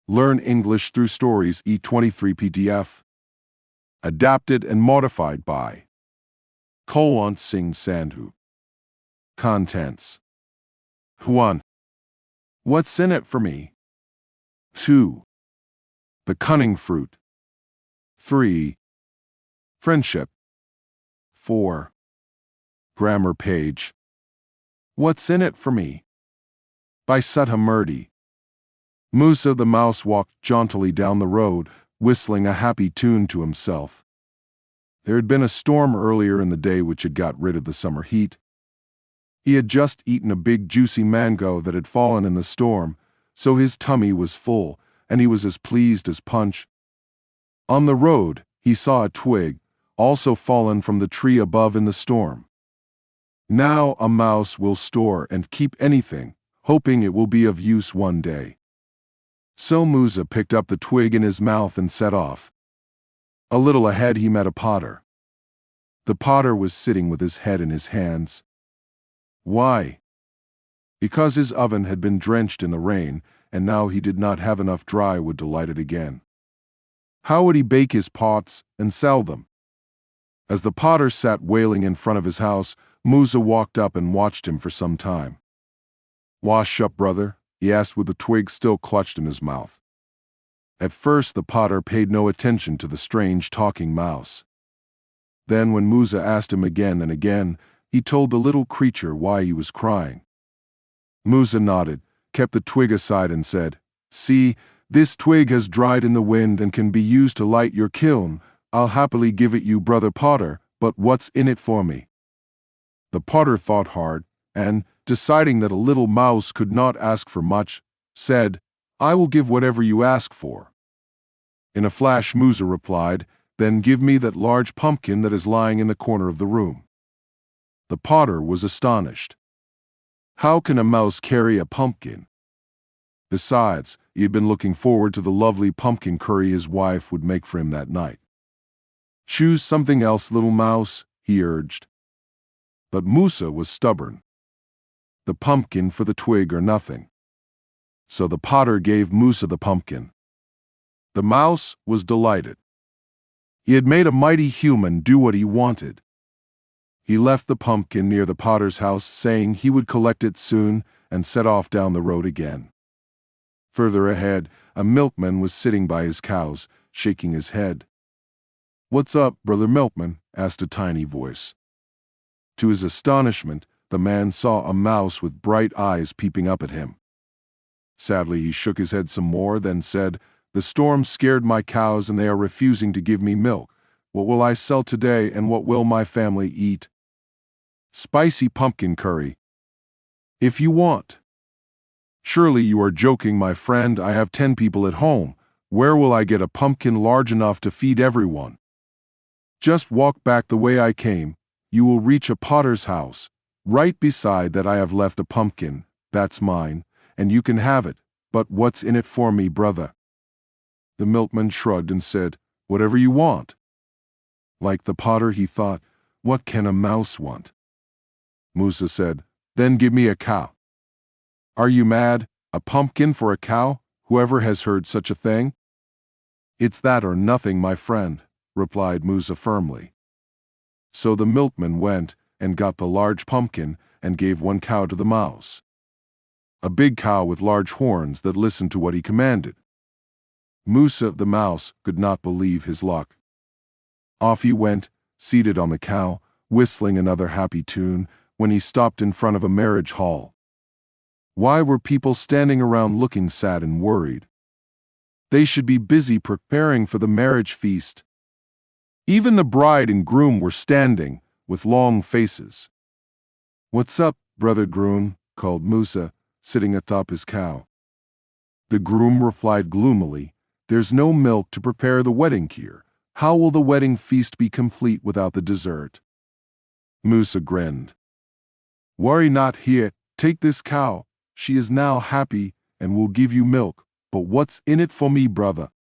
Learn English through stories E23 PDF. Adapted and modified by Kulwant Singh Sandhu. Contents. 1. What's in it for me? 2. The cunning fruit. 3. Friendship. 4. Grammar page. What's in it for me? By Sudha Murty. Musa the mouse walked jauntily down the road, whistling a happy tune to himself. There had been a storm earlier in the day which had got rid of the summer heat. He had just eaten a big juicy mango that had fallen in the storm, so his tummy was full, and he was as pleased as Punch. On the road, he saw a twig, also fallen from the tree above in the storm. Now a mouse will store and keep anything, hoping it will be of use one day. So Musa picked up the twig in his mouth and set off. A little ahead he met a potter. The potter was sitting with his head in his hands. Why? Because his oven had been drenched in the rain, and now he did not have enough dry wood to light it again. How would he bake his pots and sell them? As the potter sat wailing in front of his house, Musa walked up and watched him for some time. "Wash up, brother?" he asked with the twig still clutched in his mouth. At first the potter paid no attention to the strange talking mouse. Then when Musa asked him again and again, he told the little creature why he was crying. Musa nodded, kept the twig aside and said, "See, this twig has dried in the wind and can be used to light your kiln. I'll happily give it you, brother potter, but what's in it for me?" The potter thought hard, and, deciding that a little mouse could not ask for much, said, "I will give whatever you ask for." In a flash Musa replied, "Then give me that large pumpkin that is lying in the corner of the room." The potter was astonished. How can a mouse carry a pumpkin? Besides, he had been looking forward to the lovely pumpkin curry his wife would make for him that night. "Choose something else, little mouse," he urged. But Musa was stubborn. The pumpkin for the twig or nothing. So the potter gave Musa the pumpkin. The mouse was delighted. He had made a mighty human do what he wanted. He left the pumpkin near the potter's house, saying he would collect it soon, and set off down the road again. Further ahead, a milkman was sitting by his cows, shaking his head. "What's up, brother milkman?" asked a tiny voice. To his astonishment, the man saw a mouse with bright eyes peeping up at him. Sadly, he shook his head some more, then said, "The storm scared my cows and they are refusing to give me milk. What will I sell today and what will my family eat?" "Spicy pumpkin curry, if you want." "Surely you are joking, my friend. I have 10 people at home. Where will I get a pumpkin large enough to feed everyone?" "Just walk back the way I came. You will reach a potter's house. Right beside that I have left a pumpkin. That's mine, and you can have it. But what's in it for me, brother?" The milkman shrugged and said, "Whatever you want." Like the potter, he thought, what can a mouse want? Musa said, "Then give me a cow." "Are you mad? A pumpkin for a cow? Whoever has heard such a thing?" "It's that or nothing, my friend," replied Musa firmly. So the milkman went and got the large pumpkin and gave one cow to the mouse. A big cow with large horns that listened to what he commanded. Musa the mouse could not believe his luck. Off he went, seated on the cow, whistling another happy tune, when he stopped in front of a marriage hall. Why were people standing around looking sad and worried? They should be busy preparing for the marriage feast. Even the bride and groom were standing, with long faces. "What's up, brother groom?" called Musa, sitting atop his cow. The groom replied gloomily, "There's no milk to prepare the wedding gear. How will the wedding feast be complete without the dessert?" Musa grinned. "Worry not here. Take this cow. She is now happy and will give you milk. But what's in it for me, brother?"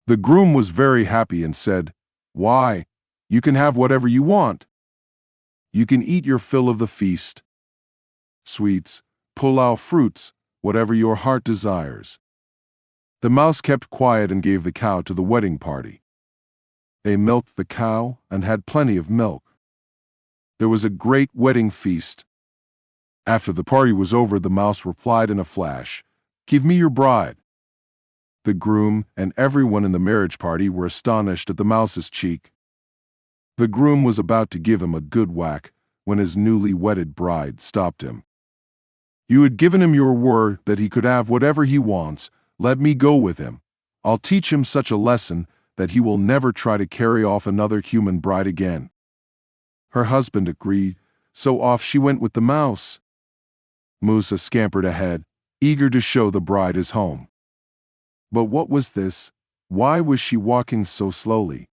The groom was very happy and said, "Why, you can have whatever you want. You can eat your fill of the feast. Sweets, pulao, fruits, whatever your heart desires." The mouse kept quiet and gave the cow to the wedding party. They milked the cow and had plenty of milk. There was a great wedding feast. After the party was over, the mouse replied in a flash, "Give me your bride." The groom and everyone in the marriage party were astonished at the mouse's cheek. The groom was about to give him a good whack when his newly wedded bride stopped him. "You had given him your word that he could have whatever he wants. Let me go with him. I'll teach him such a lesson that he will never try to carry off another human bride again." Her husband agreed, so off she went with the mouse. Musa scampered ahead, eager to show the bride his home. But what was this? Why was she walking so slowly?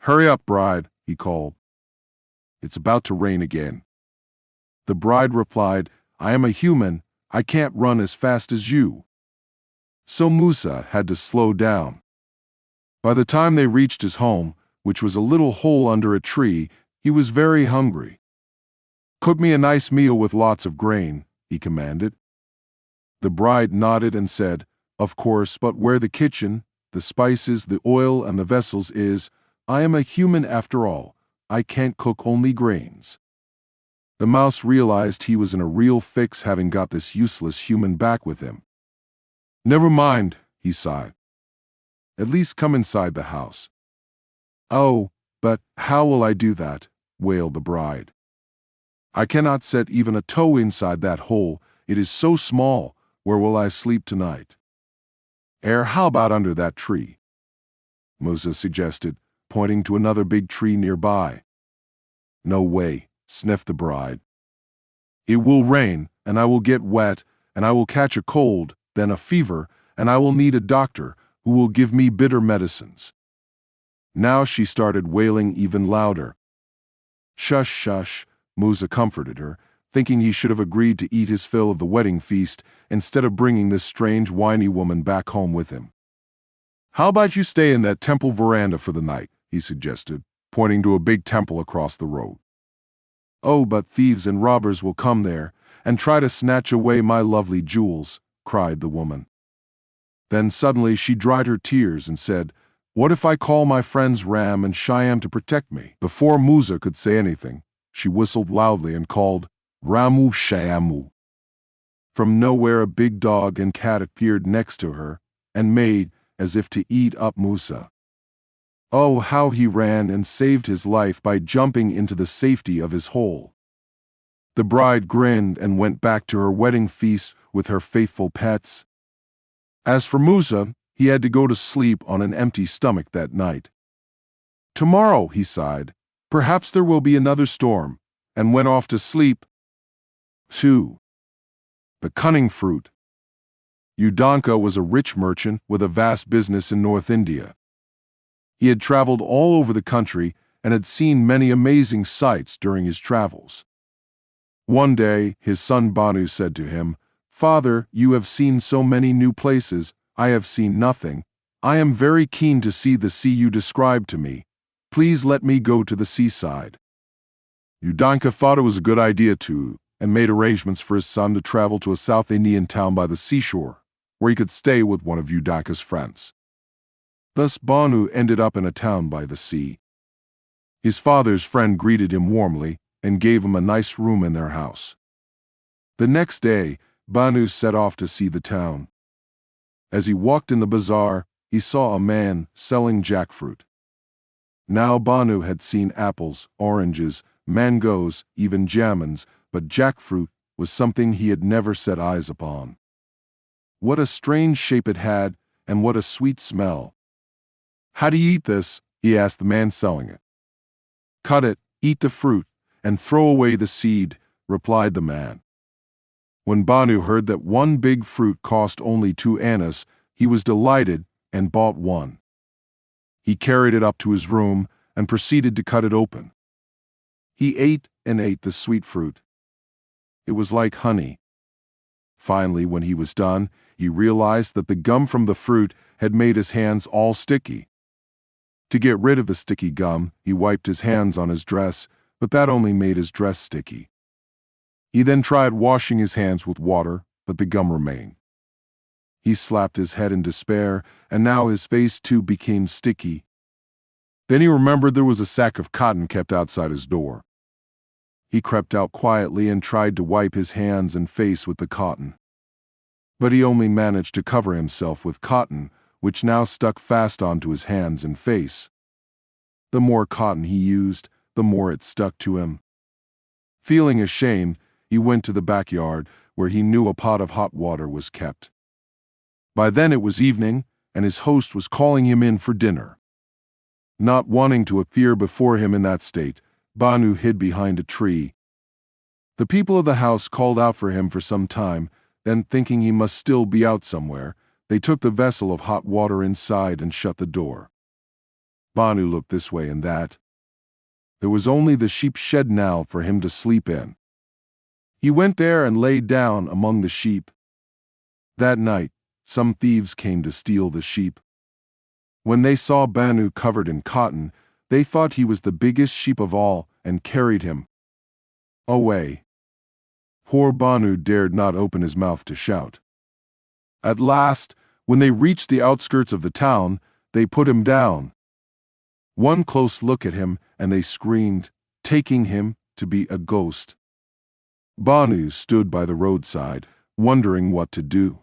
"Hurry up, bride," he called. "It's about to rain again." The bride replied, "I am a human. I can't run as fast as you." So Musa had to slow down. By the time they reached his home, which was a little hole under a tree, he was very hungry. "Cook me a nice meal with lots of grain," he commanded. The bride nodded and said, "Of course, but where the kitchen, the spices, the oil, and the vessels is, I am a human after all. I can't cook only grains." The mouse realized he was in a real fix having got this useless human back with him. "Never mind," he sighed. "At least come inside the house." "Oh, but how will I do that?" wailed the bride. "I cannot set even a toe inside that hole. It is so small. Where will I sleep tonight?" How about under that tree?" Musa suggested, pointing to another big tree nearby. "No way," sniffed the bride. "It will rain, and I will get wet, and I will catch a cold, then a fever, and I will need a doctor who will give me bitter medicines." Now she started wailing even louder. "Shush, shush," Musa comforted her, thinking he should have agreed to eat his fill of the wedding feast instead of bringing this strange, whiny woman back home with him. "How about you stay in that temple veranda for the night?" he suggested, pointing to a big temple across the road. "Oh, but thieves and robbers will come there and try to snatch away my lovely jewels," cried the woman. Then suddenly she dried her tears and said, "What if I call my friends Ram and Shyam to protect me?" Before Musa could say anything, she whistled loudly and called, "Ramu Shyamu." From nowhere a big dog and cat appeared next to her and made as if to eat up Musa. Oh, how he ran and saved his life by jumping into the safety of his hole. The bride grinned and went back to her wedding feast with her faithful pets. As for Musa, he had to go to sleep on an empty stomach that night. "Tomorrow," he sighed, "perhaps there will be another storm," and went off to sleep. 2. The cunning fruit. Udanka was a rich merchant with a vast business in North India. He had traveled all over the country and had seen many amazing sights during his travels. One day, his son Banu said to him, "Father, you have seen so many new places. I have seen nothing. I am very keen to see the sea you described to me. Please let me go to the seaside." Udanka thought it was a good idea too, and made arrangements for his son to travel to a South Indian town by the seashore, where he could stay with one of Udanka's friends. Thus Banu ended up in a town by the sea. His father's friend greeted him warmly and gave him a nice room in their house. The next day, Banu set off to see the town. As he walked in the bazaar, he saw a man selling jackfruit. Now Banu had seen apples, oranges, mangoes, even jamuns, but jackfruit was something he had never set eyes upon. What a strange shape it had, and what a sweet smell. "How do you eat this?" he asked the man selling it. "Cut it, eat the fruit, and throw away the seed," replied the man. When Banu heard that one big fruit cost only 2 annas, he was delighted and bought one. He carried it up to his room and proceeded to cut it open. He ate and ate the sweet fruit. It was like honey. Finally, when he was done, he realized that the gum from the fruit had made his hands all sticky. To get rid of the sticky gum, he wiped his hands on his dress, but that only made his dress sticky. He then tried washing his hands with water, but the gum remained. He slapped his head in despair, and now his face too became sticky. Then he remembered there was a sack of cotton kept outside his door. He crept out quietly and tried to wipe his hands and face with the cotton. But he only managed to cover himself with cotton, which now stuck fast onto his hands and face. The more cotton he used, the more it stuck to him. Feeling ashamed, he went to the backyard, where he knew a pot of hot water was kept. By then it was evening, and his host was calling him in for dinner. Not wanting to appear before him in that state, Banu hid behind a tree. The people of the house called out for him for some time, then thinking he must still be out somewhere, they took the vessel of hot water inside and shut the door. Banu looked this way and that. There was only the sheep shed now for him to sleep in. He went there and lay down among the sheep. That night, some thieves came to steal the sheep. When they saw Banu covered in cotton, they thought he was the biggest sheep of all and carried him away. Poor Banu dared not open his mouth to shout. At last, when they reached the outskirts of the town, they put him down. One close look at him, and they screamed, taking him to be a ghost. Banu stood by the roadside, wondering what to do.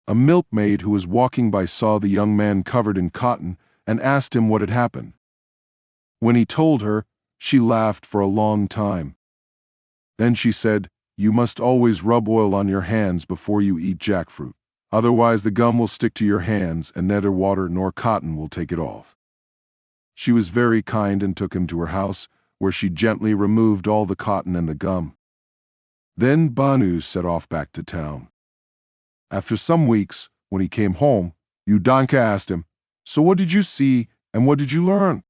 A milkmaid who was walking by saw the young man covered in cotton and asked him what had happened. When he told her, she laughed for a long time. Then she said, "You must always rub oil on your hands before you eat jackfruit. Otherwise the gum will stick to your hands and neither water nor cotton will take it off." She was very kind and took him to her house, where she gently removed all the cotton and the gum. Then Banu set off back to town. After some weeks, when he came home, Udanka asked him, "So what did you see and what did you learn?"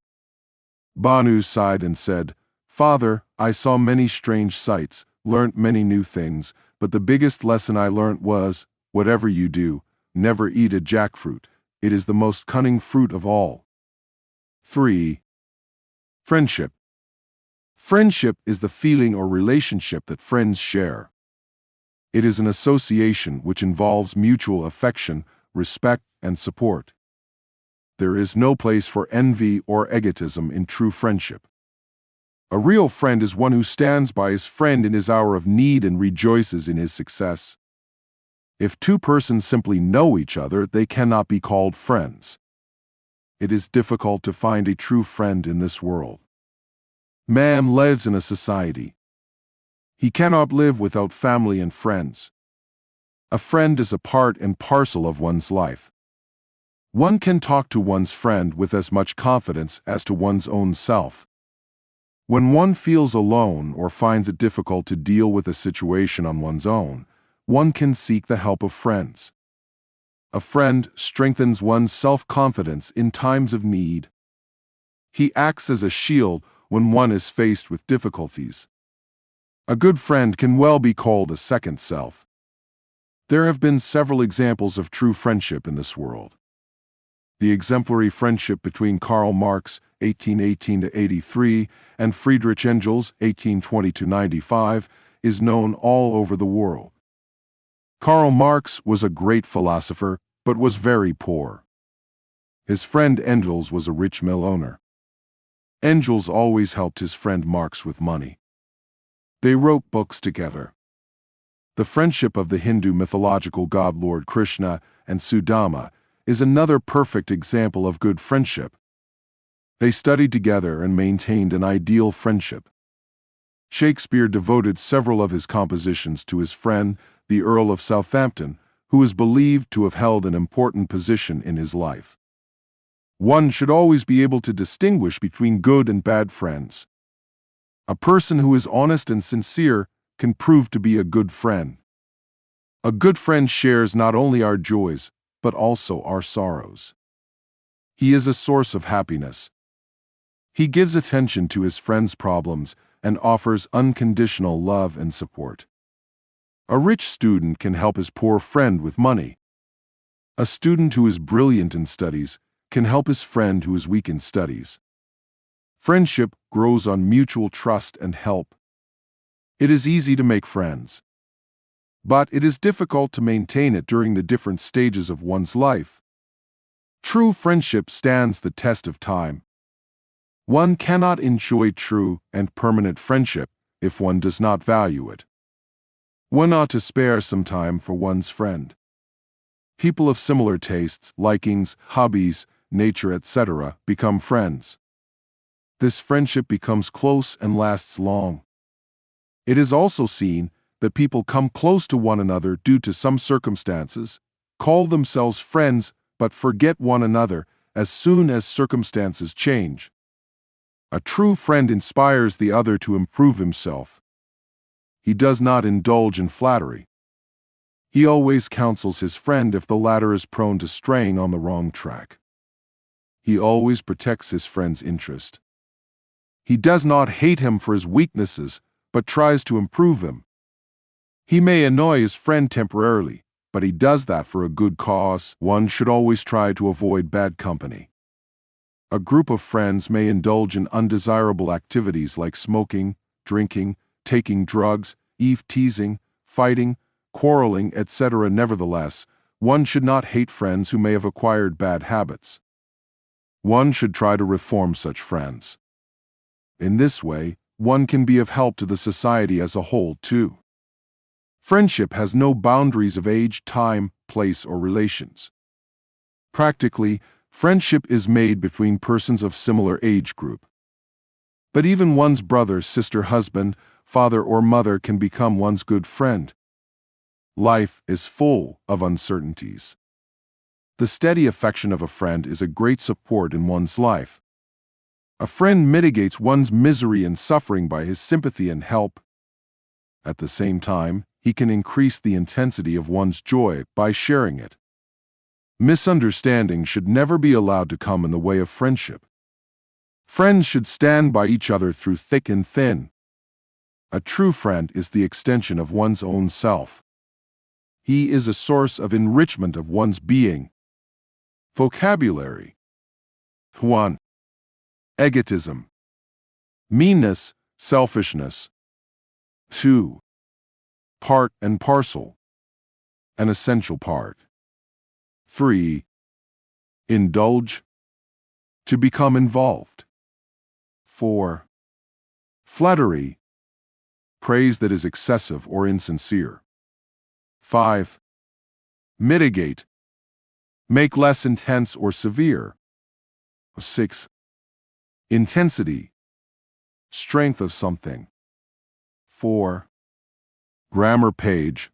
Banu sighed and said, "Father, I saw many strange sights, learnt many new things, but the biggest lesson I learnt was, whatever you do, never eat a jackfruit. It is the most cunning fruit of all." 3. Friendship. Friendship is the feeling or relationship that friends share. It is an association which involves mutual affection, respect, and support. There is no place for envy or egotism in true friendship. A real friend is one who stands by his friend in his hour of need and rejoices in his success. If two persons simply know each other, they cannot be called friends. It is difficult to find a true friend in this world. Man lives in a society. He cannot live without family and friends. A friend is a part and parcel of one's life. One can talk to one's friend with as much confidence as to one's own self. When one feels alone or finds it difficult to deal with a situation on one's own, one can seek the help of friends. A friend strengthens one's self-confidence in times of need. He acts as a shield when one is faced with difficulties. A good friend can well be called a second self. There have been several examples of true friendship in this world. The exemplary friendship between Karl Marx, 1818–83, and Friedrich Engels, 1820–95, is known all over the world. Karl Marx was a great philosopher, but was very poor. His friend Engels was a rich mill owner. Engels always helped his friend Marx with money. They wrote books together. The friendship of the Hindu mythological god Lord Krishna and Sudha is another perfect example of good friendship. They studied together and maintained an ideal friendship. Shakespeare devoted several of his compositions to his friend, the Earl of Southampton, who is believed to have held an important position in his life. One should always be able to distinguish between good and bad friends. A person who is honest and sincere can prove to be a good friend. A good friend shares not only our joys, but also our sorrows. He is a source of happiness. He gives attention to his friend's problems and offers unconditional love and support. A rich student can help his poor friend with money. A student who is brilliant in studies can help his friend who is weak in studies. Friendship grows on mutual trust and help. It is easy to make friends. but it is difficult to maintain it during the different stages of one's life. True friendship stands the test of time. One cannot enjoy true and permanent friendship if one does not value it. One ought to spare some time for one's friend. People of similar tastes, likings, hobbies, nature, etc. become friends. This friendship becomes close and lasts long. It is also seen that people come close to one another due to some circumstances, call themselves friends, but forget one another as soon as circumstances change. A true friend inspires the other to improve himself. He does not indulge in flattery. He always counsels his friend if the latter is prone to straying on the wrong track. He always protects his friend's interest. He does not hate him for his weaknesses, but tries to improve them. He may annoy his friend temporarily, but he does that for a good cause. One should always try to avoid bad company. A group of friends may indulge in undesirable activities like smoking, drinking, taking drugs, teasing, fighting, quarreling, etc. Nevertheless, one should not hate friends who may have acquired bad habits. One should try to reform such friends. In this way, one can be of help to the society as a whole too. Friendship has no boundaries of age, time, place, or relations. Practically, friendship is made between persons of similar age group. But even one's brother, sister, husband, father, or mother can become one's good friend. Life is full of uncertainties. The steady affection of a friend is a great support in one's life. A friend mitigates one's misery and suffering by his sympathy and help. At the same time, he can increase the intensity of one's joy by sharing it. Misunderstanding should never be allowed to come in the way of friendship. Friends should stand by each other through thick and thin. A true friend is the extension of one's own self. He is a source of enrichment of one's being. Vocabulary. 1. Egotism. Meanness, selfishness. 2. Part and parcel. An essential part. 3. Indulge. To become involved. 4. Flattery. Praise that is excessive or insincere. 5. Mitigate. Make less intense or severe. 6. Intensity. Strength of something. 4. Grammar page.